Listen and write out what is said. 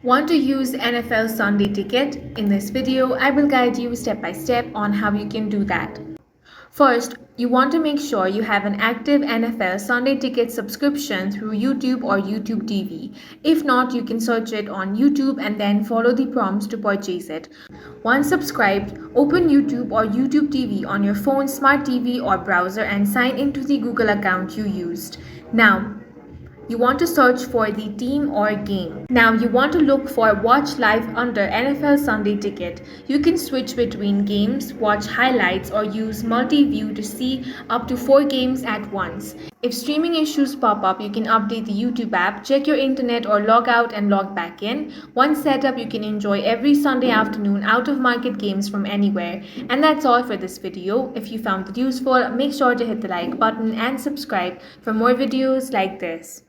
Want to use NFL Sunday Ticket? In this video, I will guide you step by step on how you can do that. First, you want to make sure you have an active NFL Sunday Ticket subscription through YouTube or YouTube TV. If not, you can search it on YouTube and then follow the prompts to purchase it. Once subscribed, open YouTube or YouTube TV on your phone, smart TV or browser and sign into the Google account you used. Now, you want to search for the team or game. Now you want to look for Watch Live under NFL Sunday Ticket. You can switch between games, watch highlights, or use multi-view to see up to 4 games at once. If streaming issues pop up, you can update the YouTube app, check your internet or log out and log back in. Once set up, you can enjoy every Sunday afternoon out-of-market games from anywhere. And that's all for this video. If you found it useful, make sure to hit the like button and subscribe for more videos like this.